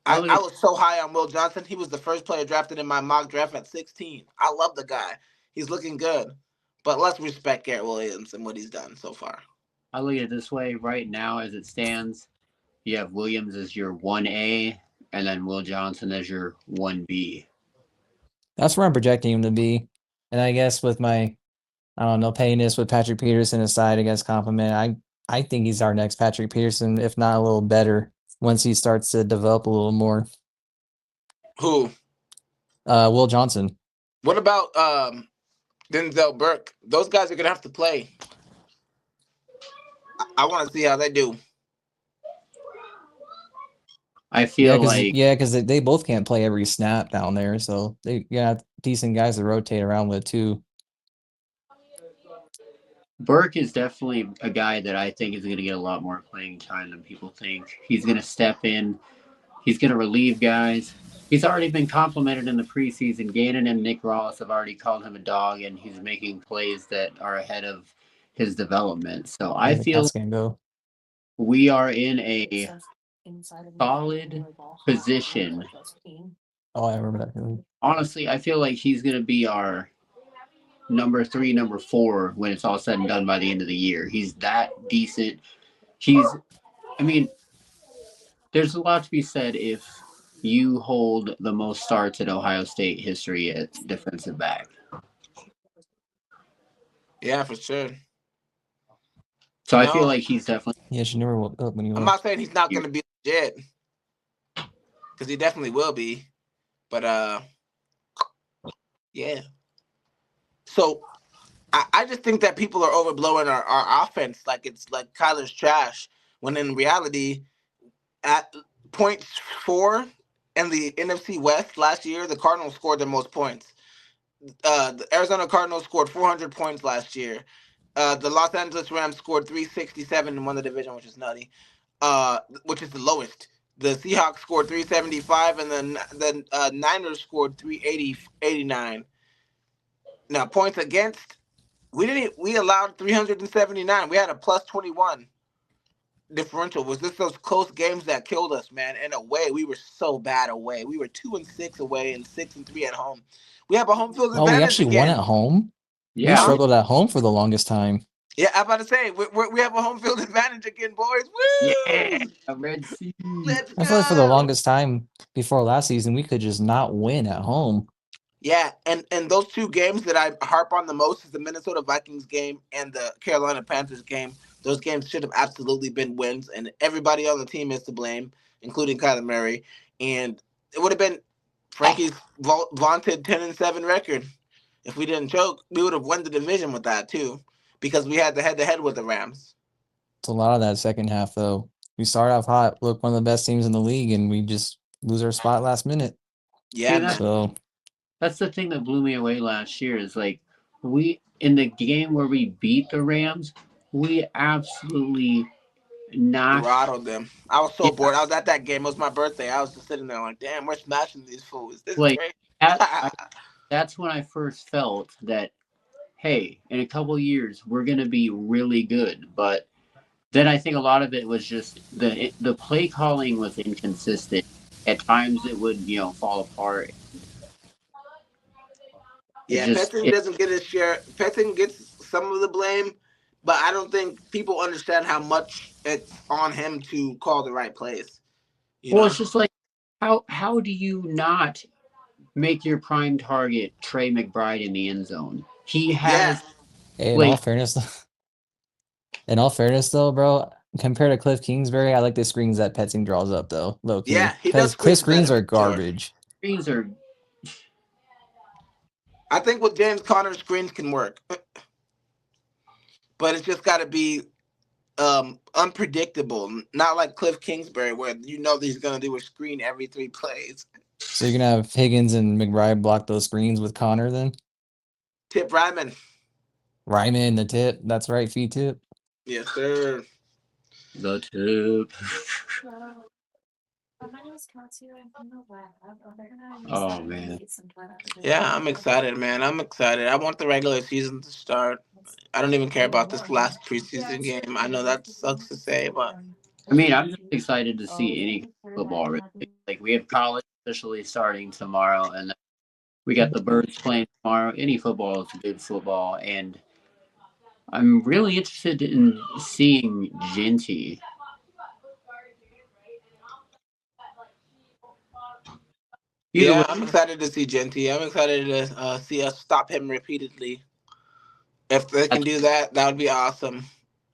I was so high on Will Johnson. He was the first player drafted in my mock draft at 16. I love the guy. He's looking good. But let's respect Garrett Williams and what he's done so far. I look at it this way. Right now, as it stands, you have Williams as your 1A and then Will Johnson as your 1B. That's where I'm projecting him to be. And I guess with my, I don't know, paying this with Patrick Peterson aside, I guess compliment, I think he's our next Patrick Peterson, if not a little better, once he starts to develop a little more. Who? Will Johnson. What about Denzel Burke? Those guys are going to have to play. I want to see how they do. I feel because they both can't play every snap down there, so they got decent guys to rotate around with too. Burke is definitely a guy that I think is going to get a lot more playing time than people think. He's going to step in. He's going to relieve guys. He's already been complimented in the preseason. Gannon and Nick Ross have already called him a dog, and he's making plays that are ahead of his development. So I feel we are in a solid position. Oh, I remember that. Honestly, I feel like he's going to be our number 3, number 4 when it's all said and done by the end of the year. He's that decent. There's a lot to be said if you hold the most starts in Ohio State history at defensive back. Yeah, for sure. So I feel like he's definitely. Yeah, she never woke up when he was. I'm not saying he's not going to be legit, because he definitely will be. But yeah. So I just think that people are overblowing our offense like it's like Kyler's trash, when in reality, at 0.4 in the NFC West last year, the Cardinals scored the most points. The Arizona Cardinals scored 400 points last year. The Los Angeles Rams scored 367 and won the division, which is nutty, which is the lowest. The Seahawks scored 375, and then the Niners scored 389. Now points against, we allowed 379. We had a plus 21 differential. Was this those close games that killed us, man? And away, we were so bad away. We were 2-6 away and 6-3 at home. We have a home field Oh, we advantage actually won again. at home. We Yeah, struggled at home for the longest time. Yeah, I'm about to say we have a home field advantage again, boys. yeah, Woo! Red Sea. Let's I feel like for the go. longest time before last season, we could just not win at home. Yeah, and those two games that I harp on the most is the Minnesota Vikings game and the Carolina Panthers game. Those games should have absolutely been wins, and everybody on the team is to blame, including Kyler Murray. And it would have been Frankie's vaunted 10-7 record. If we didn't choke, we would have won the division with that too, because we had the head-to-head with the Rams. It's a lot of that second half, though. We start off hot, look one of the best teams in the league, and we just lose our spot last minute. Yeah, See, So that's the thing that blew me away last year is like we in the game where we beat the Rams, we absolutely knocked. throttled them. I was so Yeah, bored. I was at that game. It was my birthday. I was just sitting there like, damn, we're smashing these fools. This is like great. that, that's when I first felt that hey, in a couple years we're gonna be really good. But then I think a lot of it was just the play calling was inconsistent. At times it would fall apart. It Yeah, just Petzing doesn't get his share. Petzing gets some of the blame, but I don't think people understand how much it's on him to call the right plays. You well, know? it's just like how do you not make your prime target Trey McBride in the end zone? He Yeah, has hey, like in all fairness, though, bro, compared to Cliff Kingsbury, I like the screens that Petzing draws up, though, low key, yeah, he does because Cliff screens screens better are for sure. garbage. screens are I think with James Conner, screens can work, but it's just got to be unpredictable. Not like Cliff Kingsbury, where you know that he's gonna do a screen every 3 plays. So you're gonna have Higgins and McBride block those screens with Connor, then Tip Ryman. Ryman the tip. That's right, fee tip. Yes, sir. the tip. Oh man. Yeah, I'm excited, man. I'm excited. I want the regular season to start. I don't even care about this last preseason game. I know that sucks to say, but I mean, I'm just excited to see any football. Really. Like we have college officially starting tomorrow, and we got the Birds playing tomorrow. Any football is good football, and I'm really interested in seeing Genty. Either yeah, way, I'm excited to see Genty. I'm excited to see us stop him repeatedly. If they can that's do that, that would be awesome.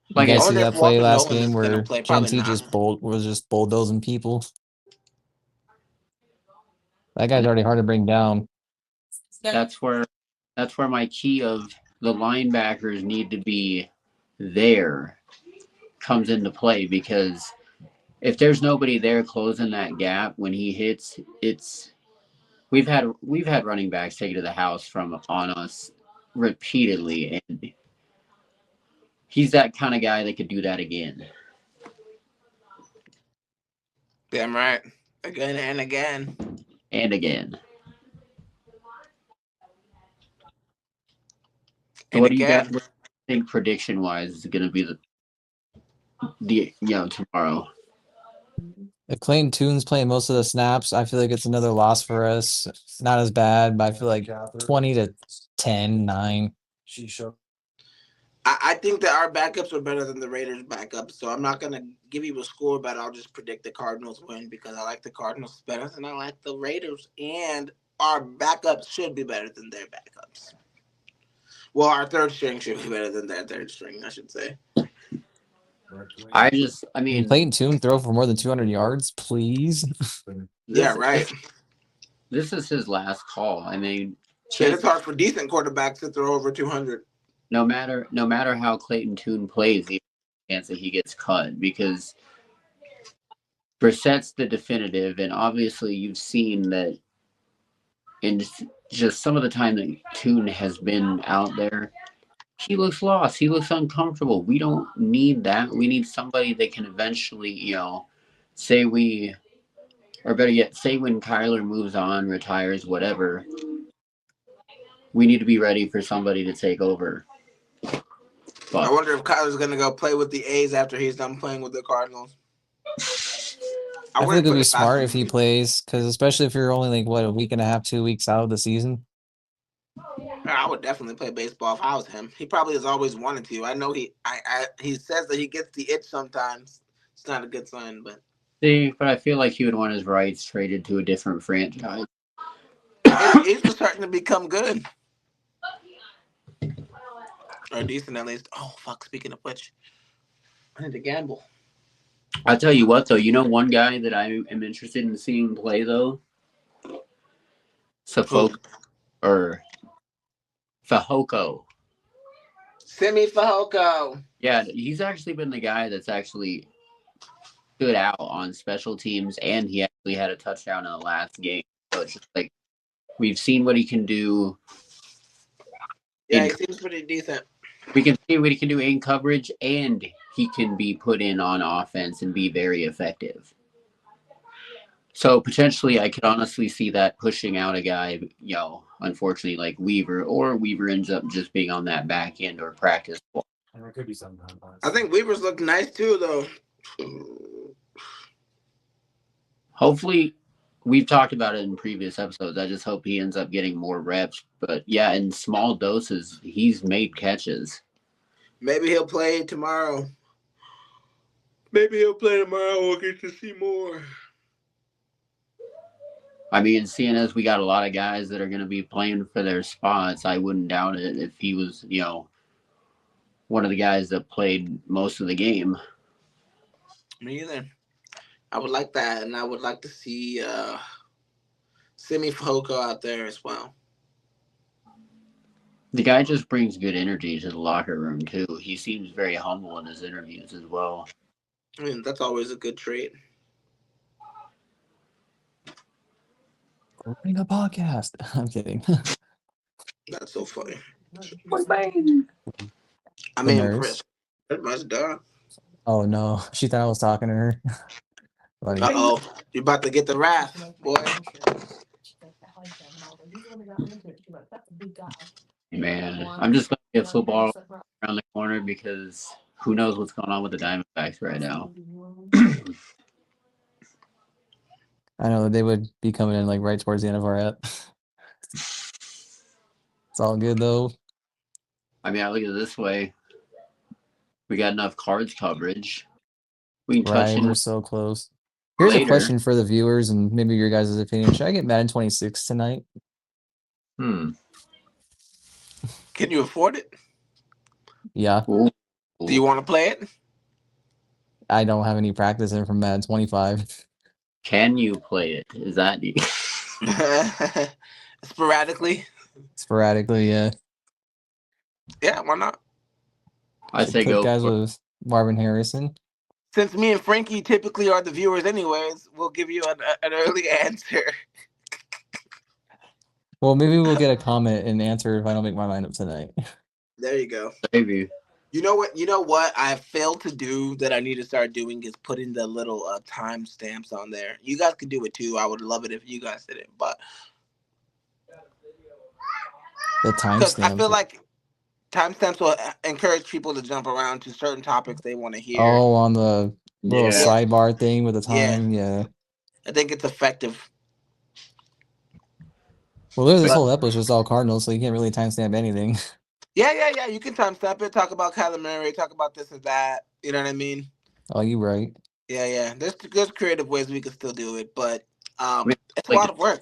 You like I guys see wonder if that play Walter last Nolan game is gonna where play. Probably Genty not. was just bulldozing people? That guy's already hard to bring down. that's where my key of the linebackers need to be there comes into play because if there's nobody there closing that gap when he hits, it's we've had running backs take it to the house from on us repeatedly, and he's that kind of guy that could do that again Damn right. Again and again. and again. So And what do you guys again. think prediction wise is going to be the tomorrow? If Clayton Tune's playing most of the snaps, I feel like it's another loss for us. It's not as bad, but I feel like 20-10, 9. I think that our backups are better than the Raiders' backups, so I'm not gonna give you a score, but I'll just predict the Cardinals win because I like the Cardinals better than I like the Raiders, and our backups should be better than their backups. Well, our third string should be better than their third string, I should say. I Can mean, Clayton Tune throw for more than 200 yards, please? Yeah, this right. this is his last call. I mean, Shit, it's hard for decent quarterbacks to throw over 200. no matter how Clayton Tune plays, the chance that he gets cut because Brissett's the definitive, and obviously you've seen that in just some of the time that Tune has been out there, he looks lost. He looks uncomfortable. We don't need that. We need somebody that can eventually, say we, or better yet, say when Kyler moves on, retires, whatever, we need to be ready for somebody to take over. But I wonder if Kyler's going to go play with the A's after he's done playing with the Cardinals. I think it would be smart if he plays, because especially if you're only like, a week and a half, 2 weeks out of the season. I would definitely play baseball if I was him. He probably has always wanted to. I know he says that he gets the itch sometimes. It's not a good sign, but. See, but I feel like he would want his rights traded to a different franchise. He's starting to become good. Or decent, at least. Oh, fuck. Speaking of which, I need to gamble. I'll tell you what, though. You know one guy that I am interested in seeing play, though? Fehoko. Simi Fehoko. Yeah, he's actually been the guy that's actually stood out on special teams, and he actually had a touchdown in the last game. So it's just like we've seen what he can do. Yeah, he seems pretty decent. We can see what he can do in coverage, and he can be put in on offense and be very effective. So potentially, I could honestly see that pushing out a guy, unfortunately, like Weaver, or Weaver ends up just being on that back end or practice ball. And there could be some. I think Weaver's looked nice too, though. Hopefully, we've talked about it in previous episodes. I just hope he ends up getting more reps. But yeah, in small doses, he's made catches. Maybe he'll play tomorrow. We'll get to see more. I mean, seeing as we got a lot of guys that are going to be playing for their spots, I wouldn't doubt it if he was, one of the guys that played most of the game. Me either. I would like that, and I would like to see Simi Fehoko out there as well. The guy just brings good energy to the locker room, too. He seems very humble in his interviews as well. I mean, that's always a good trait. Recording a podcast. I'm kidding. That's so funny. I mean, Chris. Pretty much done. Oh, no. She thought I was talking to her. Uh-oh. You're about to get the wrath, boy. Man, I'm just going to get football around the corner because who knows what's going on with the Diamondbacks right now. I know they would be coming in right towards the end of our ep. It's all good though. I mean, I look at it this way. We got enough Cards coverage. We can touch it. We're so close. Here's a question for the viewers and maybe your guys' opinion. Should I get Madden 26 tonight? Can you afford it? Yeah. Ooh. Do you want to play it? I don't have any practice in from Madden 25. Can you play it? Is that sporadically? Sporadically, yeah. Yeah, why not? I say go. Guys with Marvin Harrison. Since me and Frankie typically are the viewers anyways, we'll give you an early answer. Well, maybe we'll get a comment and answer if I don't make my mind up tonight. There you go. Maybe. You know what I failed to do that I need to start doing is putting the little time stamps on there. You guys could do it too. I would love it if you guys did it, but the timestamps. I feel like timestamps will encourage people to jump around to certain topics they want to hear. Oh, on the little sidebar thing with the time. Yeah. I think it's effective. Well, this whole episode was just all Cardinals, so you can't really timestamp anything. Yeah. You can timestamp it. Talk about Kyler Murray. Talk about this and that. You know what I mean? Oh, you right. Yeah. There's creative ways we can still do it, but it's a lot of work.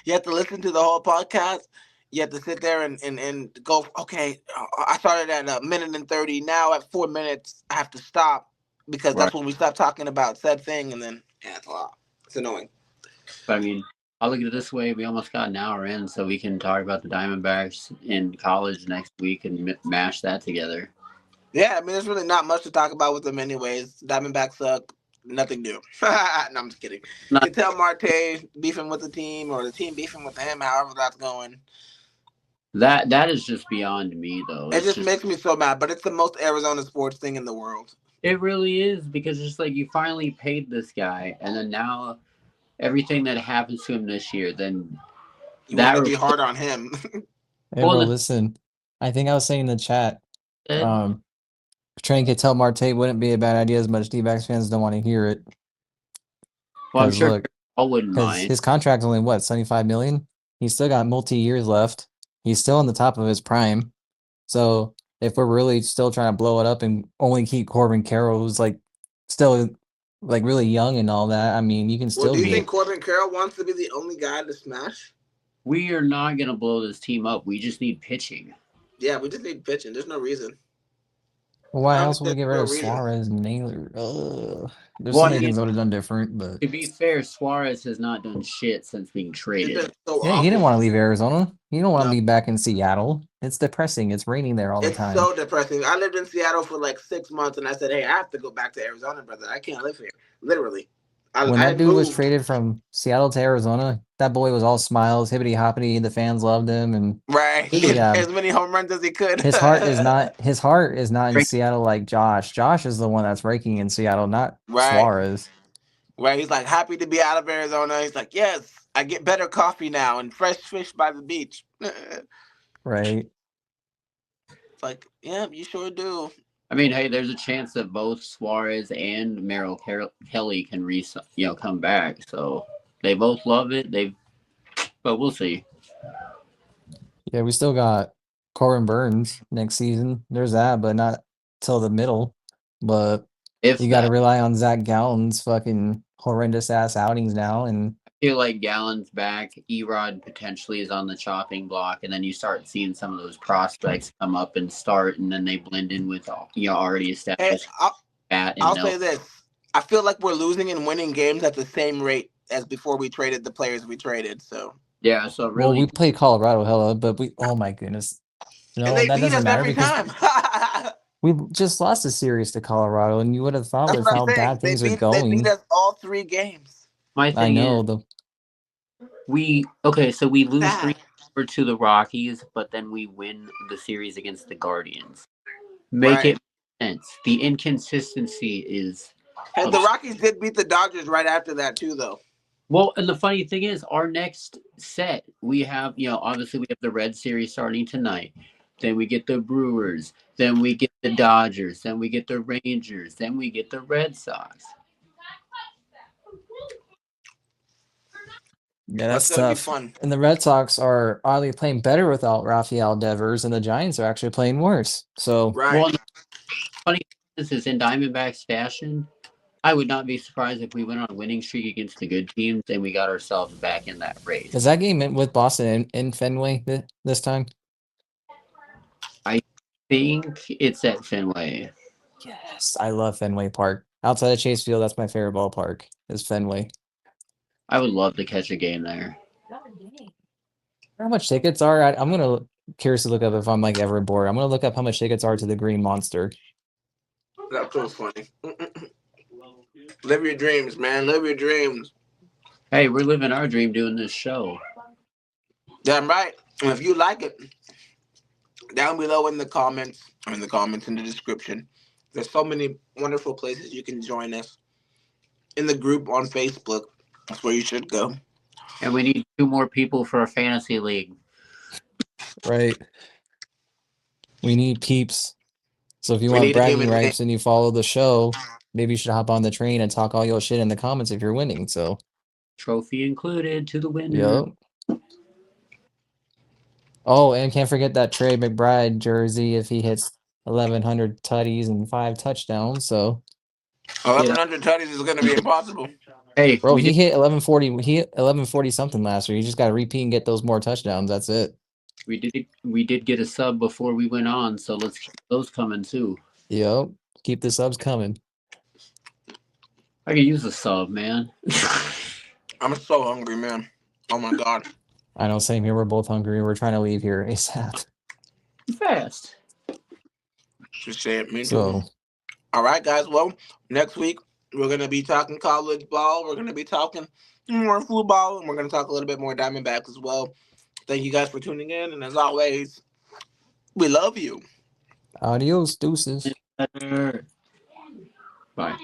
You have to listen to the whole podcast. You have to sit there and go, okay, I started at a minute and 30. Now at 4 minutes, I have to stop because that's when we stop talking about said thing. And then, it's a lot. It's annoying. But I mean, I'll look at it this way. We almost got an hour in, so we can talk about the Diamondbacks in college next week and mash that together. Yeah, I mean, there's really not much to talk about with them anyways. Diamondbacks suck. Nothing new. No, I'm just kidding. You can tell Marte beefing with the team or the team beefing with him, however that's going. That is just beyond me, though. It just makes me so mad, but it's the most Arizona sports thing in the world. It really is, because it's like you finally paid this guy, and then now everything that happens to him this year, then you want to be hard on him. Hey, bro, listen. I think I was saying in the chat, trying to tell Marte wouldn't be a bad idea as much D-backs fans don't want to hear it. Well, I'm sure look, I wouldn't mind. His contract's only, what, 75 million? He's still got multi-years left. He's still on the top of his prime. So if we're really still trying to blow it up and only keep Corbin Carroll, who's like still like really young and all that, I mean, you can still do you think Corbin Carroll wants to be the only guy to smash? We are not going to blow this team up. We just need pitching. Yeah, we just need pitching. There's no reason. Why else would we get rid of Suarez and Naylor? There's so many things I would have done different, but to be fair, Suarez has not done shit since being traded. Yeah, he didn't want to leave Arizona. He don't want to be back in Seattle. It's depressing. It's raining there all the time. It's so depressing. I lived in Seattle for like 6 months, and I said, "Hey, I have to go back to Arizona, brother. I can't live here." Literally. When that dude was traded from Seattle to Arizona, that boy was all smiles, hippity hoppity. The fans loved him, and he got as many home runs as he could. His heart is not in Seattle like Josh. Josh is the one that's raking in Seattle, not Suarez. Right, he's like happy to be out of Arizona. He's like, yes, I get better coffee now and fresh fish by the beach. Right. It's like, yeah, you sure do. I mean, hey, there's a chance that both Suarez and Merrill Kelly can come back. So they both love it. But we'll see. Yeah, we still got Corbin Burns next season. There's that, but not till the middle. But you got to rely on Zach Gallen's fucking horrendous ass outings now. And I feel like Gallen's back. Erod potentially is on the chopping block, and then you start seeing some of those prospects come up and start, and then they blend in with already established. Hey, I'll say this: I feel like we're losing and winning games at the same rate as before we traded the players we traded. So yeah, so really, well, we played Colorado, hella, but oh my goodness, no, that doesn't matter every time. We just lost a series to Colorado, and you would have thought with how bad things are going. They beat us all 3 games. My thing is, we lose 3 to the Rockies, but then we win the series against the Guardians. Make it sense. The inconsistency is. And the Rockies did beat the Dodgers right after that too, though. Well, and the funny thing is, our next set, we have, obviously we have the Red Series starting tonight. Then we get the Brewers. Then we get the Dodgers. Then we get the Rangers. Then we get the Red Sox. Yeah, that's tough. Fun. And the Red Sox are oddly playing better without Rafael Devers, and the Giants are actually playing worse. So, well, funny this is in Diamondbacks fashion. I would not be surprised if we went on a winning streak against the good teams and we got ourselves back in that race. Is that game with Boston in Fenway this time? I think it's at Fenway. Yes, I love Fenway Park. Outside of Chase Field, that's my favorite ballpark, is Fenway. I would love to catch a game there. How much tickets are? I'm gonna curious to look up if I'm like ever bored. I'm gonna look up how much tickets are to the Green Monster. That's so funny. Live your dreams, man. Live your dreams. Hey, we're living our dream doing this show. Damn right. And if you like it, down below in the comments, or in the description, there's so many wonderful places you can join us. In the group on Facebook, that's where you should go. And we need 2 more people for a fantasy league. Right. We need peeps. So if you want bragging rights and you follow the show, maybe you should hop on the train and talk all your shit in the comments if you're winning. So trophy included to the winner. Yep. Oh, and can't forget that Trey McBride jersey if he hits 1,100 tutties and 5 touchdowns. So 1,100 tutties is going to be impossible. Hey, bro, he hit 1140. He hit 1140 something last year. You just got to repeat and get those more touchdowns. That's it. We did get a sub before we went on, so let's keep those coming too. Yep, keep the subs coming. I could use a sub, man. I'm so hungry, man. Oh my god. I know, same here. We're both hungry. We're trying to leave here ASAP. Fast. Just say it, me too. All right, guys. Well, next week we're gonna be talking college ball. We're gonna be talking more football, and we're gonna talk a little bit more Diamondbacks as well. Thank you guys for tuning in, and as always, we love you. Adios, deuces. Bye.